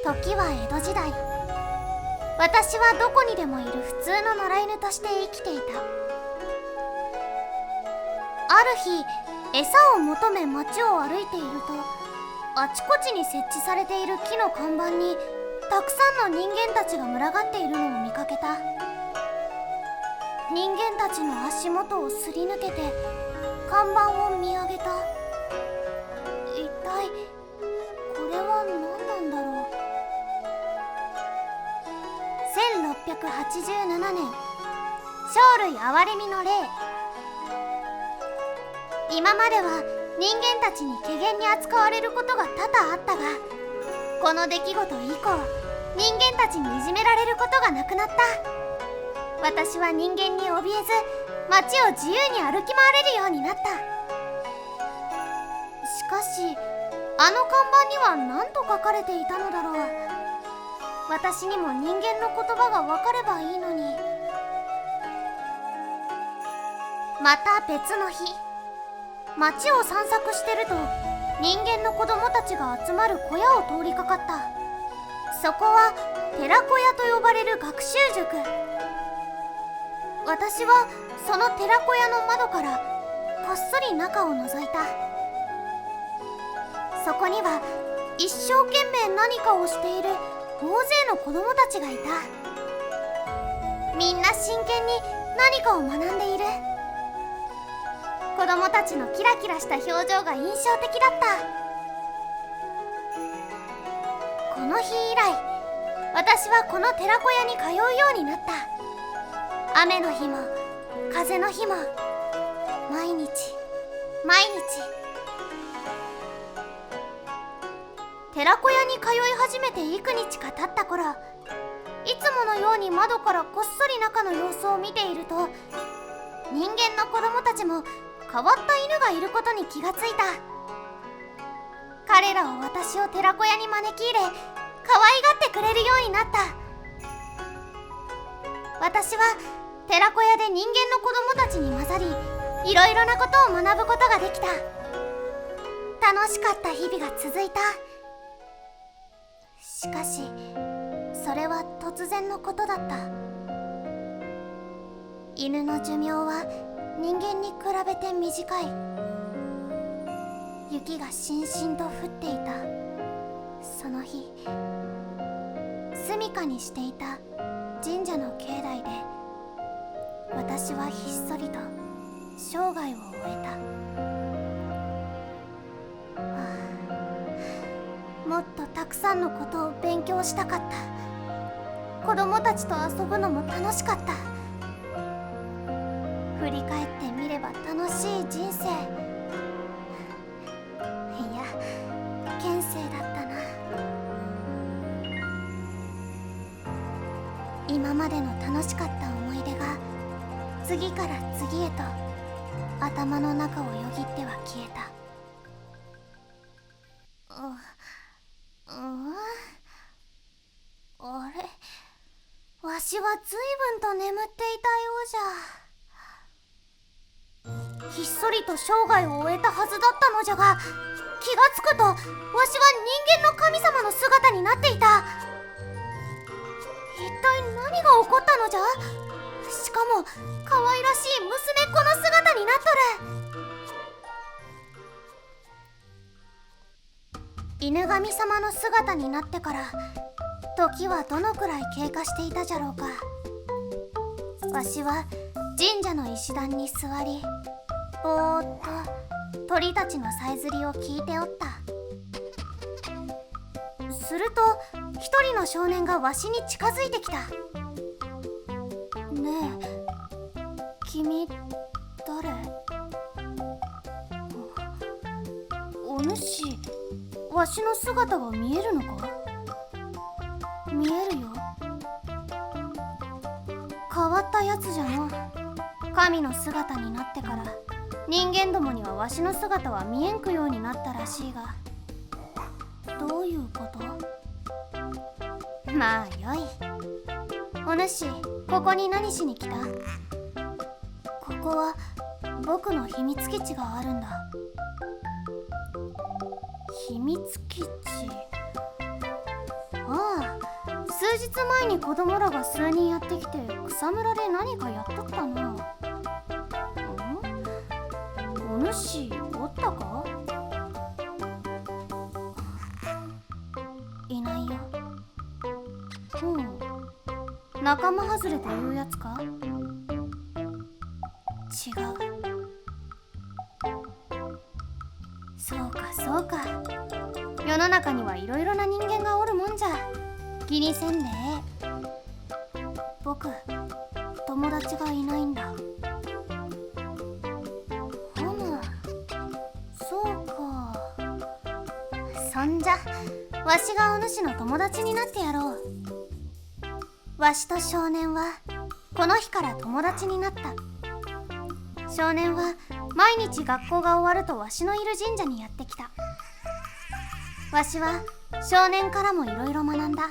時は江戸時代、私はどこにでもいる普通の野良犬として生きていた。ある日、餌を求め街を歩いていると、あちこちに設置されている木の看板にたくさんの人間たちが群がっているのを見かけた。人間たちの足元をすり抜けて看板を見上げた。一体これは何なんだろう。1687年、生類憐れみの令。今までは人間たちに怪訝に扱われることが多々あったが、この出来事以降、人間たちにいじめられることがなくなった。私は人間に怯えず、街を自由に歩き回れるようになった。しかし、あの看板には何と書かれていたのだろう。私にも人間の言葉が分かればいいのに。また別の日、街を散策してると、人間の子供たちが集まる小屋を通りかかった。そこは寺子屋と呼ばれる学習塾。私はその寺子屋の窓からこっそり中を覗いた。そこには一生懸命何かをしている大勢の子供たちがいた。みんな真剣に何かを学んでいる。子供たちのキラキラした表情が印象的だった。この日以来、私はこの寺子屋に通うようになった。雨の日も風の日も毎日毎日。寺子屋に通い始めて幾日か経った頃、いつものように窓からこっそり中の様子を見ていると、人間の子供たちも変わった犬がいることに気がついた。彼らは私を寺子屋に招き入れ、可愛がってくれるようになった。私は寺子屋で人間の子供たちに混ざり、いろいろなことを学ぶことができた。楽しかった日々が続いた。しかし、それは突然のことだった。犬の寿命は人間に比べて短い。雪がしんしんと降っていた。その日、住処にしていた神社の境内で、私はひっそりと生涯を終えた。もっとたくさんのことを勉強したかった。子供たちと遊ぶのも楽しかった。振り返ってみれば楽しい人生。いや、現世だったな。今までの楽しかった思い出が次から次へと頭の中をよぎっては消えた。あれ、わしは随分と眠っていたようじゃ。ひっそりと生涯を終えたはずだったのじゃが、気がつくとわしは人間の神様の姿になっていた。一体何が起こったのじゃ。しかも可愛らしい娘っ子の姿になっとる。犬神様の姿になってから時はどのくらい経過していたじゃろうか。わしは神社の石段に座り、ぼーっと鳥たちのさえずりを聞いておった。すると一人の少年がわしに近づいてきた。ねえ、君誰？お主、わしの姿が見えるのか？見えるよ。変わったやつじゃの。神の姿になってから人間どもにはわしの姿は見えんくようになったらしいが、どういうこと？まあよい。お主、ここに何しに来た？ここは僕の秘密基地があるんだ。秘密基地？ああ、数日前に子供らが数人やってきて草むらで何かやっとったな。お主おったか？いないよ。仲間外れというやつか？違う。そうかそうか。世の中にはいろいろな人間がおるもんじゃ。気にせんでええ。僕、友達がいないんだ。そうか。そんじゃわしがお主の友達になってやろう。わしと少年はこの日から友達になった。少年は毎日学校が終わるとわしのいる神社にやってきた。わしは少年からもいろいろ学んだ。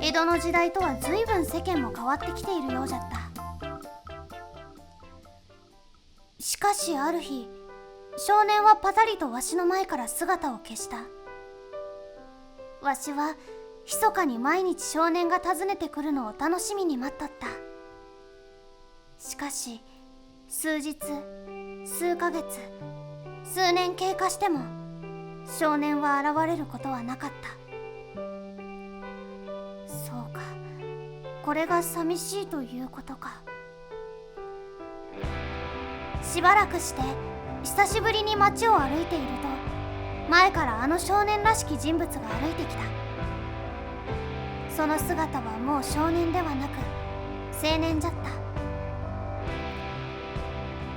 江戸の時代とは随分世間も変わってきているようじゃった。しかしある日、少年はパタリとわしの前から姿を消した。わしは密かに毎日少年が訪ねてくるのを楽しみに待っとった。しかし数日、数ヶ月、数年経過しても少年は現れることはなかった。そうか、これが寂しいということか。しばらくして久しぶりに街を歩いていると、前からあの少年らしき人物が歩いてきた。その姿はもう少年ではなく青年じゃった。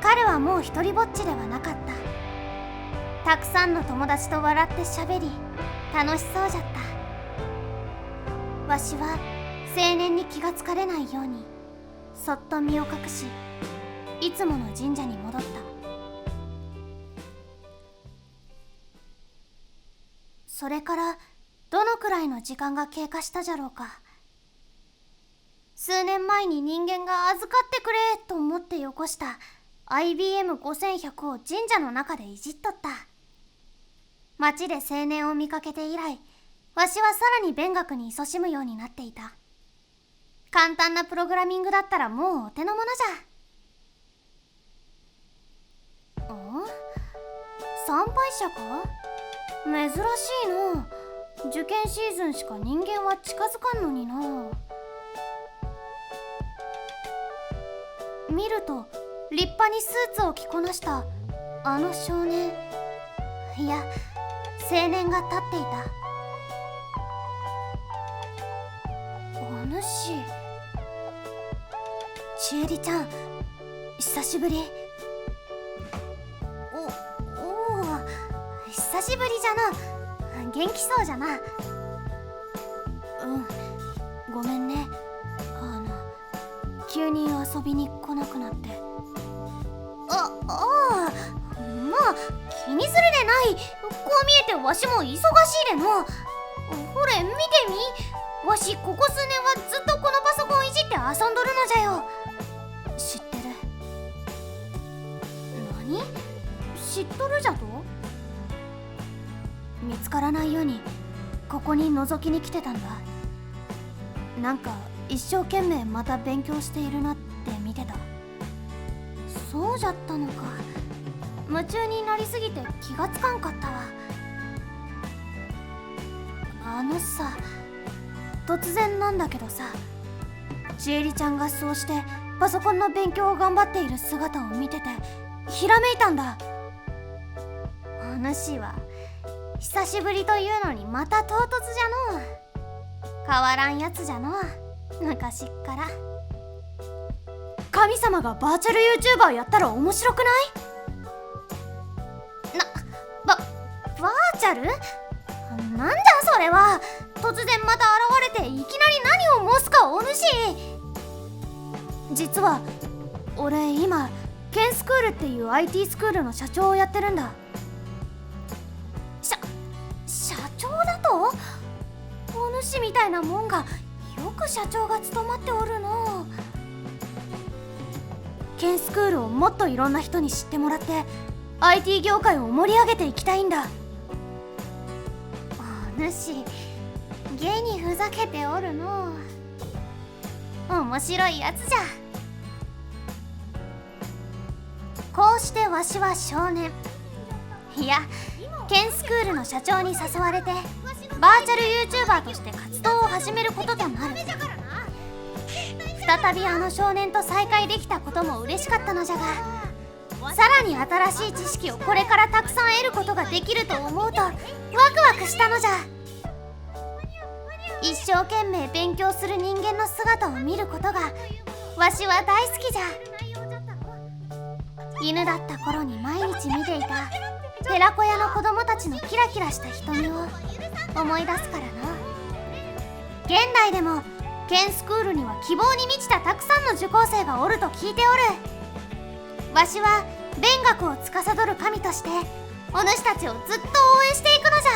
彼はもう一人ぼっちではなかった。たくさんの友達と笑ってしゃべり、楽しそうじゃった。わしは青年に気がつかれないようにそっと身を隠し、いつもの神社に戻った。それからどのくらいの時間が経過したじゃろうか。数年前に人間が預かってくれと思ってよこした IBM5100 を神社の中でいじっとった。町で青年を見かけて以来、わしはさらに勉学に勤しむようになっていた。簡単なプログラミングだったらもうお手の物じゃ。参拝者か？珍しいの。受験シーズンしか人間は近づかんのにな。見ると立派にスーツを着こなしたあの少年、いや青年が立っていた。お主、ちえりちゃん、久しぶり。おお、久しぶりじゃな。元気そうじゃな。ごめんね。急に遊びに来なくなって。まあ気にするでない。こう見えてわしも忙しいでの。ほれ見てみ、わしここ数年はずっとこのパソコンいじって遊んどるのじゃよ。知ってる。何？知っとるじゃと？見つからないようにここに覗きに来てたんだ。なんか一生懸命また勉強しているなって見てた。そうじゃったのか。夢中になりすぎて気がつかんかったわ。さ、突然なんだけどさ、ちえりちゃんがそうしてパソコンの勉強を頑張っている姿を見ててひらめいたんだ。お主は久しぶりというのにまた唐突じゃのう。変わらんやつじゃのう、昔っから。神様がバーチャル YouTuber やったら面白くない？バーチャル？なんじゃそれは。突然また現れていきなり何を申すかお主。実は俺今ケンスクールっていう IT スクールの社長をやってるんだ。社長だと？お主みたいなもんがよく社長が務まっておるの。ケンスクールをもっといろんな人に知ってもらって IT 業界を盛り上げていきたいんだ。お主げにふざけておるのう。面白いやつじゃ。こうしてわしは少年、いやケンスクールの社長に誘われてバーチャル YouTuber として活動を始めることとなる。再びあの少年と再会できたことも嬉しかったのじゃが、さらに新しい知識をこれからたくさん得ることができると思うとワクワクしたのじゃ。一生懸命勉強する人間の姿を見ることがわしは大好きじゃ。犬だった頃に毎日見ていた寺子屋の子供たちのキラキラした瞳を思い出すからな。現代でもケンスクールには希望に満ちたたくさんの受講生がおると聞いておる。わしは勉学を司る神としてお主たちをずっと応援していくのじゃ。